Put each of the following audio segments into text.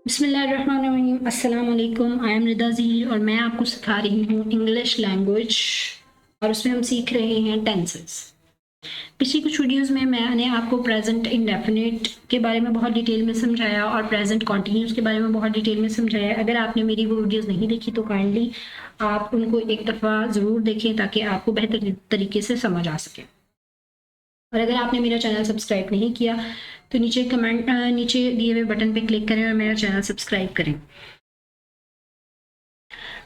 बिस्मिल्लाहिर्रहमानिर्रहीम। अस्सलाम वालेकुम। आई एम रिदा ज़हीर और मैं आपको सिखा रही हूँ इंग्लिश लैंग्वेज और उसमें हम सीख रहे हैं टेंसेस। पिछली कुछ वीडियोस में मैंने आपको प्रेजेंट इंडेफिनिट के बारे में बहुत डिटेल में समझाया और प्रेजेंट कॉन्टिन्यूस के बारे में बहुत डिटेल में समझाया। अगर आपने मेरी वो वीडियोस नहीं देखी तो काइंडली आप उनको एक दफ़ा ज़रूर देखें ताकि आपको बेहतर तरीके से समझ आ सके। और अगर आपने मेरा चैनल सब्सक्राइब नहीं किया तो नीचे दिए हुए बटन पे क्लिक करें और मेरा चैनल सब्सक्राइब करें। अब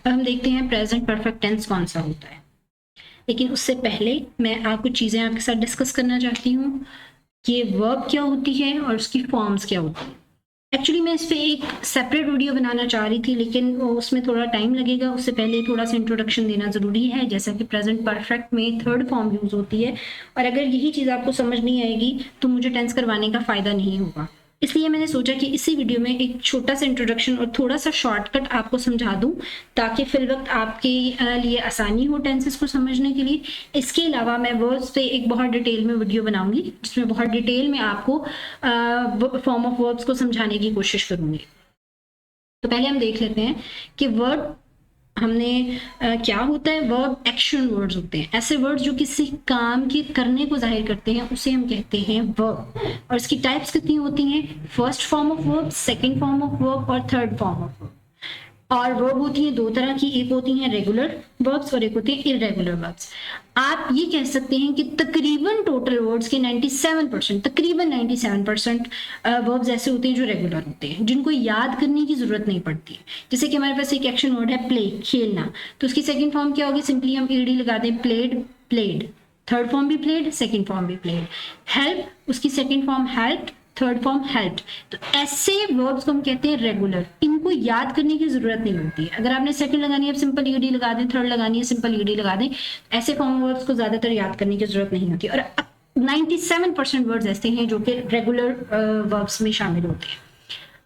हम देखते हैं प्रेजेंट परफेक्ट टेंस कौन सा होता है, लेकिन उससे पहले मैं कुछ चीज़ें आपके साथ डिस्कस करना चाहती हूँ कि वर्ब क्या होती है और उसकी फॉर्म्स क्या होती है। एक्चुअली मैं इस पर एक सेपरेट वीडियो बनाना चाह रही थी, लेकिन उसमें थोड़ा टाइम लगेगा। उससे पहले थोड़ा सा इंट्रोडक्शन देना ज़रूरी है। जैसा कि प्रेजेंट परफेक्ट में थर्ड फॉर्म यूज़ होती है और अगर यही चीज़ आपको समझ नहीं आएगी तो मुझे टेंस करवाने का फ़ायदा नहीं होगा। इसलिए मैंने सोचा कि इसी वीडियो में एक छोटा सा इंट्रोडक्शन और थोड़ा सा शॉर्टकट आपको समझा दूं ताकि फिल वक्त आपके लिए आसानी हो टेंसेस को समझने के लिए। इसके अलावा मैं वर्ब्स पे एक बहुत डिटेल में वीडियो बनाऊंगी जिसमें बहुत डिटेल में आपको फॉर्म ऑफ वर्ब्स को समझाने की कोशिश करूंगी। तो पहले हम देख लेते हैं कि वर्ब क्या होता है। वर्ब एक्शन वर्ड्स होते हैं, ऐसे वर्ड्स जो किसी काम के करने को जाहिर करते हैं, उसे हम कहते हैं वर्ब। और इसकी टाइप्स कितनी होती हैं? First form of verb, second form of verb और थर्ड फॉर्म ऑफ वर्ब। और वर्ब होती है दो तरह की, एक होती है रेगुलर वर्ब्स और एक होती है इरेगुलर वर्ब्स। आप ये कह सकते हैं कि तकरीबन टोटल वर्ड्स के 97% तकरीबन 97% वर्ब्स ऐसे होते हैं जो रेगुलर होते हैं, जिनको याद करने की जरूरत नहीं पड़ती। जैसे कि हमारे पास एक एक्शन वर्ड है प्ले, खेलना, तो उसकी सेकंड फॉर्म क्या होगी? सिंपली हम ईडी लगा दें, प्लेड, प्लेड। थर्ड फॉर्म भी प्लेड, सेकंड फॉर्म भी प्लेड। हेल्प, उसकी second form helped, third form helped. तो ऐसे वर्ब्स को हम कहते हैं रेगुलर। इनको याद करने की जरूरत नहीं होती है। अगर आपने सेकंड लगानी है सिंपल ईडी लगा दें, थर्ड लगानी है सिंपल ईडी लगा दें। ऐसे फॉर्म वर्ब्स को ज्यादातर याद करने की जरूरत नहीं होती। और 97% वर्ड्स ऐसे हैं जो कि रेगुलर वर्ब्स में शामिल होते हैं।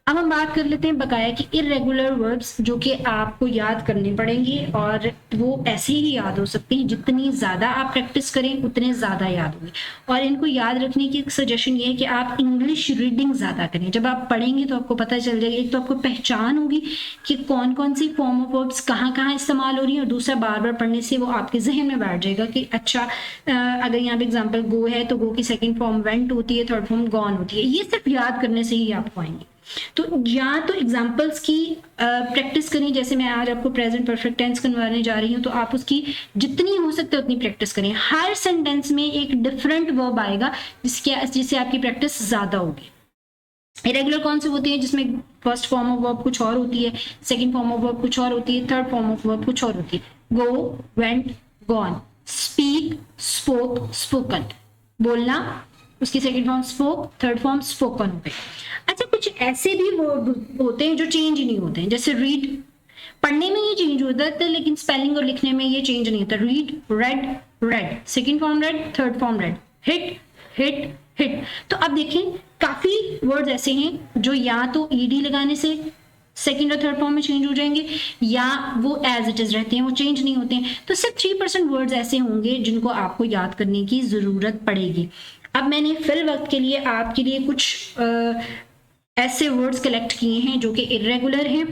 अब हम बात कर लेते हैं बकाया कि इरेगुलर वर्ब्स जो कि आपको याद करने पड़ेंगे और वो ऐसे ही याद हो सकते हैं। जितनी ज़्यादा आप प्रैक्टिस करें उतने ज़्यादा याद होंगे। और इनको याद रखने की एक सजेशन ये है कि आप इंग्लिश रीडिंग ज़्यादा करें। जब आप पढ़ेंगे तो आपको पता चल जाएगा, एक तो आपको पहचान होगी कि कौन कौन सी फॉर्म ऑफ वर्ब्स कहाँ कहाँ इस्तेमाल हो रही है, और दूसरा बार बार पढ़ने से वो आपके जहन में बैठ जाएगा कि अच्छा अगर यहाँ पे एग्जाम्पल गो है तो गो की सेकेंड फॉर्म वेंट होती है, थर्ड फॉर्म गॉन होती है। ये सिर्फ याद करने से ही आपको आएंगे। तो या तो एग्जाम्पल्स की प्रैक्टिस करें, जैसे मैं आज आपको प्रेजेंट परफेक्ट टेंस करवाने जा रही हूँ, तो आप उसकी जितनी हो सकते उतनी प्रैक्टिस करें। हर सेंटेंस में एक डिफरेंट वर्ब आएगा जिससे आपकी प्रैक्टिस ज्यादा होगी। इरेगुलर कौन से होते हैं? जिसमें फर्स्ट फॉर्म ऑफ वर्ब कुछ और होती है, सेकंड फॉर्म ऑफ वर्ब कुछ और होती है, थर्ड फॉर्म ऑफ वर्ब कुछ और होती है। Go, went, gone. Speak, spoke, spoken. बोलना, उसकी second form spoke, third form spoken हो गई। अच्छा, कुछ ऐसे भी वर्ड होते हैं जो चेंज नहीं होते हैं, जैसे रीड। पढ़ने में ये चेंज होता है लेकिन स्पेलिंग और लिखने में ये चेंज नहीं होता। Read, red, red, second form red, third form red. Hit, hit, hit. तो अब देखें, काफी वर्ड्स ऐसे हैं जो या तो ईडी लगाने से सेकंड और थर्ड फॉर्म में चेंज हो जाएंगे, या वो एज इट इज रहते हैं, वो चेंज नहीं होते हैं। तो सिर्फ 3% वर्ड्स ऐसे होंगे जिनको आपको याद करने की जरूरत पड़ेगी। अब मैंने फिल वक्त के लिए आपके लिए कुछ ऐसे वर्ड्स कलेक्ट किए हैं जो कि इरेगुलर हैं,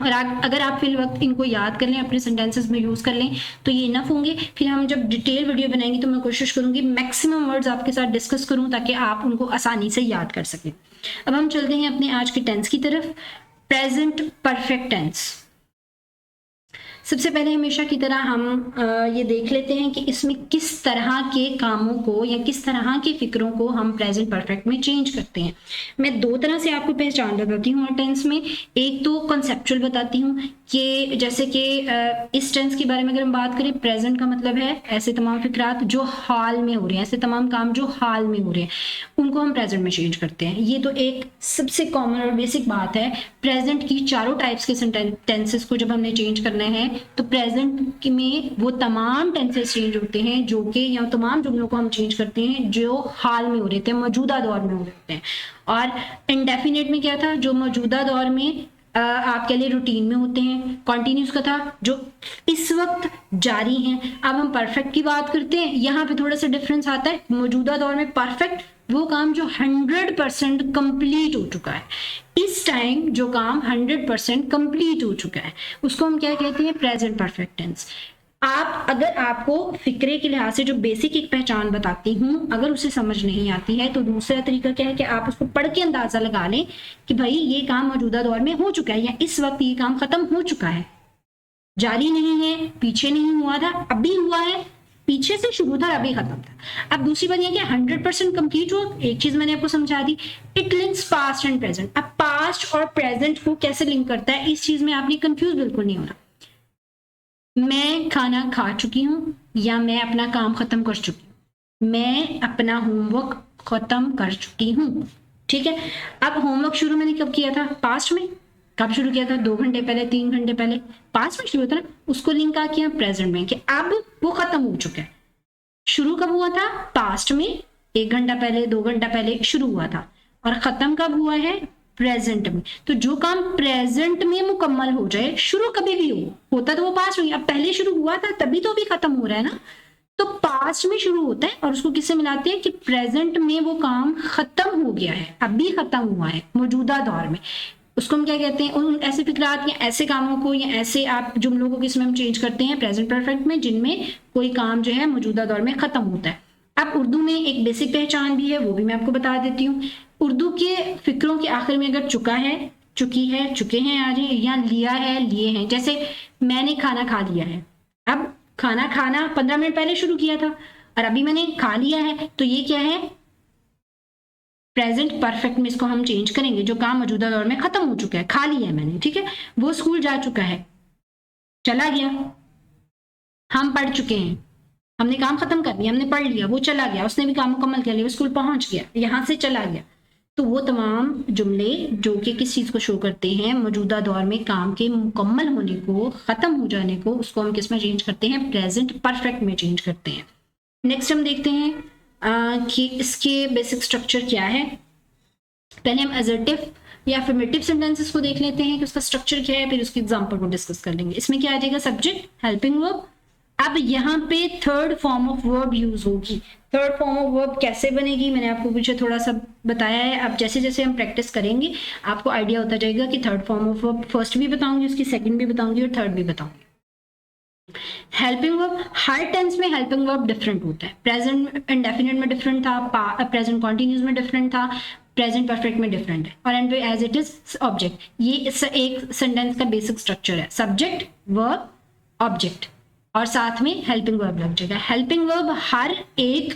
और अगर आप फिल वक्त इनको याद कर लें, अपने सेंटेंसेस में यूज कर लें, तो ये इनफ होंगे। फिर हम जब डिटेल वीडियो बनाएंगे तो मैं कोशिश करूंगी मैक्सिमम वर्ड्स आपके साथ डिस्कस करूं ताकि आप उनको आसानी से याद कर सकें। अब हम चलते हैं अपने आज के टेंस की तरफ। Present perfect tense. सबसे पहले हमेशा की तरह हम ये देख लेते हैं कि इसमें किस तरह के कामों को या किस तरह के फिक्रों को हम प्रेजेंट परफेक्ट में चेंज करते हैं। मैं दो तरह से आपको पहचान बताती हूँ टेंस में। एक तो कॉन्सेप्चुअल बताती हूँ कि जैसे कि इस टेंस के बारे में अगर हम बात करें, प्रेजेंट का मतलब है ऐसे तमाम फिक्रात जो हाल में हो रहे हैं, ऐसे तमाम काम जो हाल में हो रहे हैं, उनको हम प्रेजेंट में चेंज करते हैं। ये तो एक सबसे कॉमन और बेसिक बात है। प्रेजेंट की चारों टाइप्स के टेंसेस को जब हमने चेंज करना है तो प्रेजेंट में वो तमाम टेंसेस चेंज होते हैं जो कि, या तमाम जुमलों को हम चेंज करते हैं जो हाल में हो रहे थे, मौजूदा दौर में हो रहे थे। और इंडेफिनिट में क्या था? जो मौजूदा दौर में आपके लिए रूटीन में होते हैं। कॉन्टिन्यूस का था जो इस वक्त जारी हैं। अब हम परफेक्ट की बात करते हैं, यहाँ पे थोड़ा सा डिफरेंस आता है। मौजूदा दौर में परफेक्ट, वो काम जो 100% कंप्लीट हो चुका है। इस टाइम जो काम 100% कंप्लीट हो चुका है उसको हम क्या कहते हैं, प्रेजेंट परफेक्ट टेंस। आप अगर आपको फिक्रे के लिहाज से जो बेसिक एक पहचान बताती हूँ अगर उसे समझ नहीं आती है तो दूसरा तरीका क्या है कि आप उसको पढ़ के अंदाजा लगा लें कि भाई ये काम मौजूदा दौर में हो चुका है या इस वक्त ये काम खत्म हो चुका है, जारी नहीं है, पीछे नहीं हुआ था अभी हुआ है, पीछे से शुरू था अभी खत्म था। अब दूसरी बात यह कि 100% कंप्लीट हुआ, एक चीज मैंने आपको समझा दी, it links past and present. अब पास्ट और प्रेजेंट को कैसे लिंक करता है इस चीज में आपने कंफ्यूज बिल्कुल नहीं होना। मैं खाना खा चुकी हूं या मैं अपना काम खत्म कर चुकी हूं, मैं अपना होमवर्क खत्म कर चुकी हूं, ठीक है। अब होमवर्क शुरू मैंने कब किया था, पास्ट में। कब शुरू किया था, 2 घंटे पहले, 3 घंटे पहले, पास्ट में शुरू होता ना, उसको लिंक क्या किया प्रेजेंट में कि अब वो खत्म हो चुका है। शुरू कब हुआ था, पास्ट में, 1 घंटा पहले, 2 घंटा पहले शुरू हुआ था, और खत्म कब हुआ है, प्रेजेंट में। तो जो काम प्रेजेंट में मुकम्मल हो जाए, शुरू कभी भी होता तो वो पास्ट में, अब पहले शुरू हुआ था तभी तो अभी खत्म हो रहा है ना, तो पास्ट में शुरू होता है और उसको किससे मिलाते हैं कि प्रेजेंट में वो काम खत्म हो गया है, अभी खत्म हुआ है मौजूदा दौर में, उसको हम क्या कहते हैं। उन ऐसे फिक्रात या ऐसे कामों को या ऐसे आप जुमलों को किसमें हम चेंज करते हैं, प्रेजेंट परफेक्ट में, जिनमें कोई काम जो है मौजूदा दौर में खत्म होता है। अब उर्दू में एक बेसिक पहचान भी है, वो भी मैं आपको बता देती हूँ। उर्दू के फिक्रों के आखिर में अगर चुका है, चुकी है, चुके हैं आ रहे, या लिया है, लिए हैं, जैसे मैंने खाना खा लिया है। अब खाना खाना 15 मिनट पहले शुरू किया था और अभी मैंने खा लिया है, तो ये क्या है, प्रेजेंट परफेक्ट में इसको हम चेंज करेंगे। जो काम मौजूदा दौर में खत्म हो चुका है, खा लिया है मैंने, ठीक है। वो स्कूल जा चुका है, चला गया, हम पढ़ चुके हैं, हमने काम खत्म कर लिया, हमने पढ़ लिया, वो चला गया, उसने भी काम मुकम्मल कर लिया, वो स्कूल पहुंच गया, यहां से चला गया। तो वो तमाम जुमले जो कि किस चीज को शो करते हैं, मौजूदा दौर में काम के मुकम्मल होने को, खत्म हो जाने को, उसको हम किस में चेंज करते हैं, प्रेजेंट परफेक्ट में चेंज करते हैं। नेक्स्ट हम देखते हैं कि इसके बेसिक स्ट्रक्चर क्या है। पहले हम असर्टिव या अफर्मेटिव सेंटेंसेस को देख लेते हैं कि उसका स्ट्रक्चर क्या है, फिर उसकी एग्जांपल को डिस्कस कर लेंगे। इसमें क्या आ जाएगा, सब्जेक्ट, हेल्पिंग वर्ब। अब यहाँ पे third form of verb use होगी। थर्ड फॉर्म ऑफ वर्ब कैसे बनेगी मैंने आपको पीछे थोड़ा सा बताया है। अब जैसे जैसे हम प्रैक्टिस करेंगे आपको आइडिया होता जाएगा कि third form of verb first भी बताऊंगी, उसकी सेकंड भी बताऊंगी और थर्ड भी बताऊंगी। हेल्पिंग वर्ब, हर टेंस में हेल्पिंग वर्ब डिफरेंट होता है। प्रेजेंट इंडेफिनिट में डिफरेंट था, प्रेजेंट कॉन्टिन्यूस में डिफरेंट था, प्रेजेंट परफेक्ट में डिफरेंट है, और एंड पे एज इट इज ऑब्जेक्ट। ये एक सेंटेंस का बेसिक स्ट्रक्चर है, सब्जेक्ट, वर्ब, ऑब्जेक्ट, और साथ में हेल्पिंग वर्ब लग जाएगा। हेल्पिंग वर्ब हर एक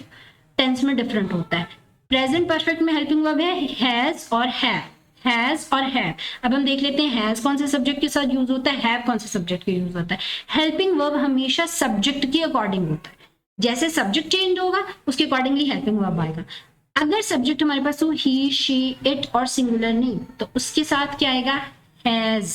टेंस में डिफरेंट होता है। प्रेजेंट परफेक्ट में हेल्पिंग वर्ब है हैज और हैव, हैज और हैव। अब हम देख लेते हैं हैज कौन से सब्जेक्ट के साथ यूज होता है, हैव कौन से सब्जेक्ट के यूज होता है। हेल्पिंग वर्ब हमेशा सब्जेक्ट के अकॉर्डिंग होता है, जैसे सब्जेक्ट चेंज होगा उसके अकॉर्डिंगली हेल्पिंग वर्ब आएगा। अगर सब्जेक्ट हमारे पास हो ही, शी, इट और सिंगुलर नहीं, तो उसके साथ क्या आएगा, हैज।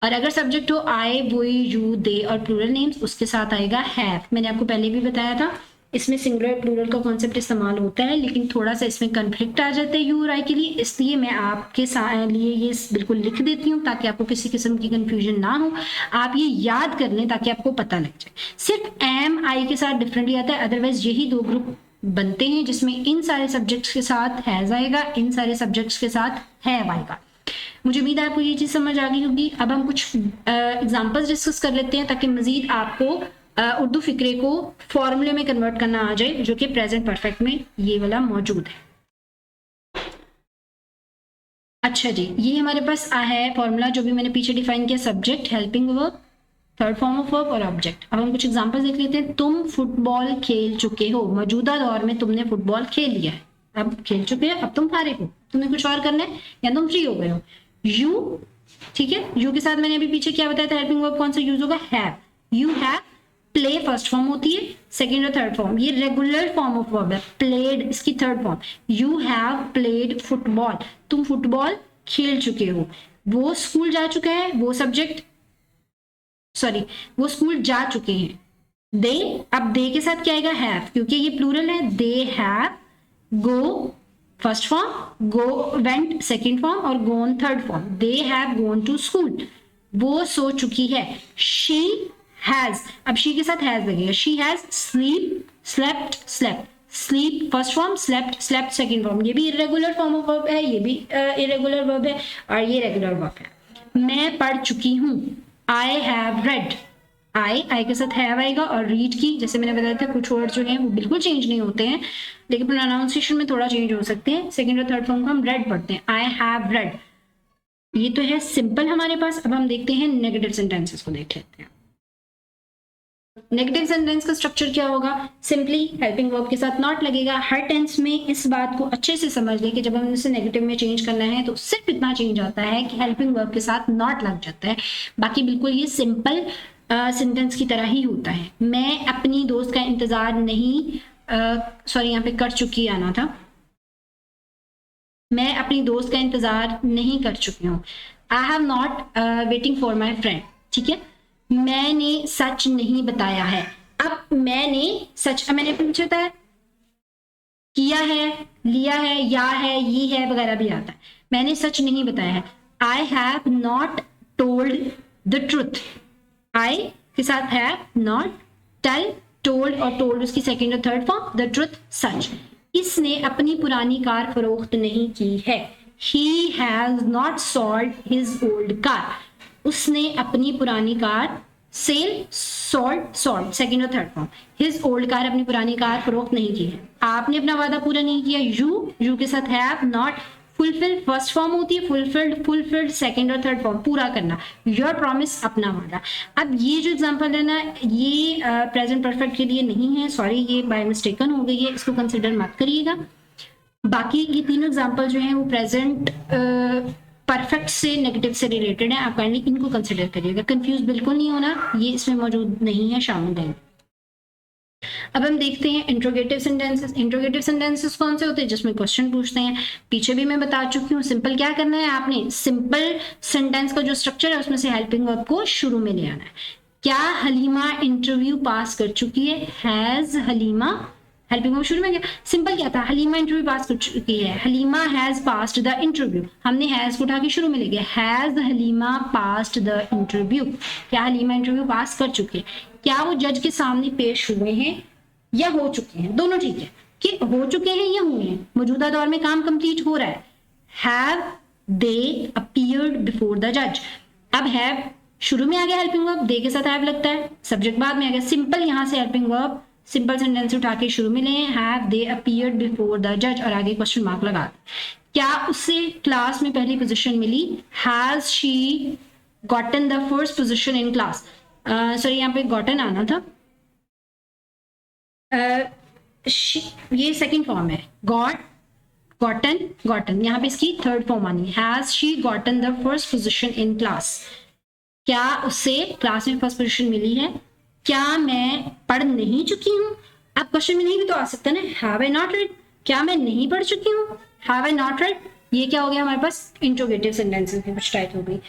और अगर सब्जेक्ट हो आई, वो, यू, दे और प्लूरल नेम्स, उसके साथ आएगा हैव। मैंने आपको पहले भी बताया था इसमें सिंगुलर प्लूरल का कॉन्सेप्ट इस्तेमाल होता है, लेकिन थोड़ा सा इसमें कन्फ्लिक्ट आ जाता है यू और आई के लिए, इसलिए मैं आपके लिए ये बिल्कुल लिख देती हूँ ताकि आपको किसी किस्म की कंफ्यूजन ना हो। आप ये याद कर लें ताकि आपको पता लग जाए। सिर्फ एम, आई के साथ डिफरेंटली आता है, अदरवाइज यही दो ग्रुप बनते हैं जिसमें इन सारे सब्जेक्ट्स के साथ हैज आएगा, इन सारे सब्जेक्ट्स के साथ हैव आएगा। मुझे उम्मीद है आपको ये चीज समझ आ गई होगी। अब हम कुछ एग्जांपल्स डिस्कस कर लेते हैं ताकि मजीद आपको उर्दू फिक्रे को फॉर्मूले में कन्वर्ट करना आ जाए, जो कि प्रेजेंट परफेक्ट में ये वाला मौजूद है। अच्छा जी, ये हमारे पास है फॉर्मूला जो भी मैंने पीछे डिफाइन किया, subject, helping verb, third form of verb और ऑब्जेक्ट। अब हम कुछ एग्जांपल्स देख लेते हैं। तुम फुटबॉल खेल चुके हो, मौजूदा दौर में तुमने फुटबॉल खेल लिया है, अब खेल चुके हैं, अब तुम फारिग हो, तुम्हें कुछ और करना है या तुम फ्री हो गए हो। यू, ठीक है, यू के साथ मैंने अभी पीछे क्या बताया था, हेल्पिंग वर्ब कौन सा यूज होगा, have. You have, play first form होती है, सेकेंड और थर्ड फॉर्म, ये रेगुलर फॉर्म ऑफ वर्ब है। प्लेड इसकी third form. You have played football, तुम फुटबॉल खेल चुके हो। वो स्कूल जा चुका है, वो सब्जेक्ट, सॉरी वो स्कूल जा चुके हैं। दे, अब दे के साथ क्या आएगा, हैव, क्योंकि ये प्लूरल है। They have go first form, go went second form और gone third form. They have gone to school, वो सो चुकी है। शी हैज, अब शी के साथ हैज लगेगा। She has sleep, slept, slept, sleep first form, slept slept second form, ये भी इरेगुलर फॉर्म ऑफ वर्ब है, ये भी इरेगुलर वर्ब है, और ये रेगुलर वर्ब है। मैं पढ़ चुकी हूँ, आई हैव रेड, आई के साथ हैव आएगा, और रीड की जैसे मैंने बताया था कुछ वर्ड जो हैं वो बिल्कुल चेंज नहीं होते हैं, लेकिन प्रोनाउंसिएशन में थोड़ा चेंज हो सकते हैं। सेकंड और थर्ड फॉर्म को हम रेड पढ़ते हैं, आई हैव रेड। ये तो है सिंपल हमारे पास। अब हम देखते हैं नेगेटिव सेंटेंसेस को, देख लेते हैं। नेगेटिव सेंटेंस का स्ट्रक्चर क्या होगा? सिंपली हेल्पिंग वर्ब के साथ नॉट लगेगा। हर टेंस में इस बात को अच्छे से समझ लें कि जब हम इसे नेगेटिव में चेंज करना है तो सिर्फ इतना चेंज आता है कि हेल्पिंग वर्ब के साथ नॉट लग जाता है, बाकी बिल्कुल ये सिंपल सेंटेंस की तरह ही होता है। मैं अपनी दोस्त का इंतजार नहीं सॉरी यहाँ पे कर चुकी आना था, मैं अपनी दोस्त का इंतजार नहीं कर चुकी हूँ। आई have not waiting for my friend, ठीक है। मैंने सच नहीं बताया है। अब मैंने सच, मैंने पूछा था किया है, लिया है, या है, ये है वगैरह भी आता है। मैंने सच नहीं बताया है, I have not told the truth. I के साथ हैव, नॉट, टेल, टोल्ड, और टोल्ड उसकी सेकंड और थर्ड फॉर्म, द ट्रुथ सच। इसने अपनी पुरानी कार फरोख्त नहीं की है, he has not sold his old car। उसने अपनी पुरानी कार सेल, सोल्ड सेकंड और third form, his old car अपनी पुरानी कार फरोख्त नहीं की है। आपने अपना वादा पूरा नहीं किया, यू के साथ have, not, fulfil first form होती है, फुलफिल्ड सेकंड और थर्ड फॉर्म, पूरा करना, योर प्रॉमिस अपना वादा। अब ये जो एग्जांपल है ना, ये प्रेजेंट परफेक्ट के लिए नहीं है, सॉरी ये बाय मिस्टेकन हो गई है, इसको कंसिडर मत करिएगा। बाकी ये तीनों एग्जांपल जो हैं वो प्रेजेंट परफेक्ट से नेगेटिव से रिलेटेड है, आप काइंडली इनको कंसिडर करिएगा, कंफ्यूज बिल्कुल नहीं होना, ये इसमें मौजूद नहीं है, शामिल है। अब हम देखते हैं इंट्रोगेटिव सेंटेंसेस। इंट्रोगेटिव सेंटेंसेस कौन से होते हैं? जिसमें क्वेश्चन पूछते हैं। पीछे भी मैं बता चुकी हूँ, सिंपल क्या करना है आपने, सिंपल सेंटेंस का जो स्ट्रक्चर है उसमें से हेल्पिंग वर्ब को शुरू में ले आना है। क्या हलीमा इंटरव्यू पास कर चुकी है? हैज हलीमा, हेल्पिंग वर्ब शुरू में गया। सिंपल क्या था, हलीमा इंटरव्यू पास कर चुकी है, Halima has passed the interview, हमने हैज को उठा के शुरू में ले गया, has Halima passed the interview. क्या हलीमा इंटरव्यू पास कर चुकी है? क्या वो जज के सामने पेश हुए हैं या हो चुके हैं? दोनों ठीक है, कि हो चुके हैं या हुए हैं, मौजूदा दौर में काम कंप्लीट हो रहा है। Have they appeared before the जज। अब हैव शुरू में आ गया हेल्पिंग वर्ब, दे के साथ हैव लगता है, सब्जेक्ट बाद में आ गया, सिंपल यहां से हेल्पिंग वर्ब सिंपल सेंटेंस उठा के शुरू में लें, have they appeared before the जज, और आगे क्वेश्चन मार्क लगा। क्या उससे क्लास में पहली पोजीशन मिली? Has she gotten the first position in class. Sorry यहाँ पे गॉटन आना था, ये सेकंड फॉर्म है, गॉटन, यहाँ पे इसकी थर्ड फॉर्म आनी है, has she gotten the first position in class. क्या उससे क्लास में फर्स्ट पोजीशन मिली है? क्या मैं पढ़ नहीं चुकी हूँ? अब क्वेश्चन में नहीं भी तो आ सकता है ना, हैव आई नॉट रेड, क्या मैं नहीं पढ़ चुकी हूँ, हैव आई नॉट रेड। ये क्या हो गया हमारे पास, इंट्रोगेटिव सेंटेंसेस की कुछ टाइप हो गई।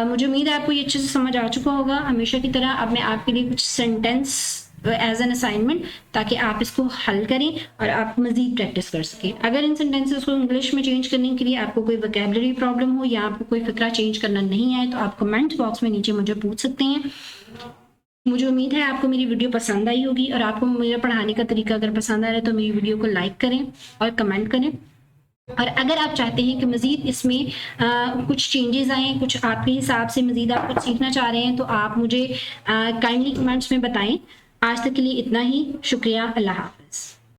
मुझे उम्मीद है आपको ये अच्छे से समझ आ चुका होगा। हमेशा की तरह अब मैं आपके लिए कुछ सेंटेंस एज एन असाइनमेंट, ताकि आप इसको हल करें और आप मजीद प्रैक्टिस कर सकें। अगर इन सेंटेंसेस को इंग्लिश में चेंज करने के लिए आपको कोई वोकैबुलरी प्रॉब्लम हो या आपको कोई फिक्रा चेंज करना नहीं आए तो आप कमेंट बॉक्स में नीचे मुझे पूछ सकते हैं। मुझे उम्मीद है आपको मेरी वीडियो पसंद आई होगी, और आपको मेरा पढ़ाने का तरीका अगर पसंद आ रहा है तो मेरी वीडियो को लाइक करें और कमेंट करें। और अगर आप चाहते हैं कि मज़ीद इसमें कुछ चेंजेस आएँ, कुछ आपके हिसाब से मज़ीद आप कुछ सीखना चाह रहे हैं, तो आप मुझे काइंडली कमेंट्स में बताएं। आज तक के लिए इतना ही, शुक्रिया, अल्लाह हाफ़िज़।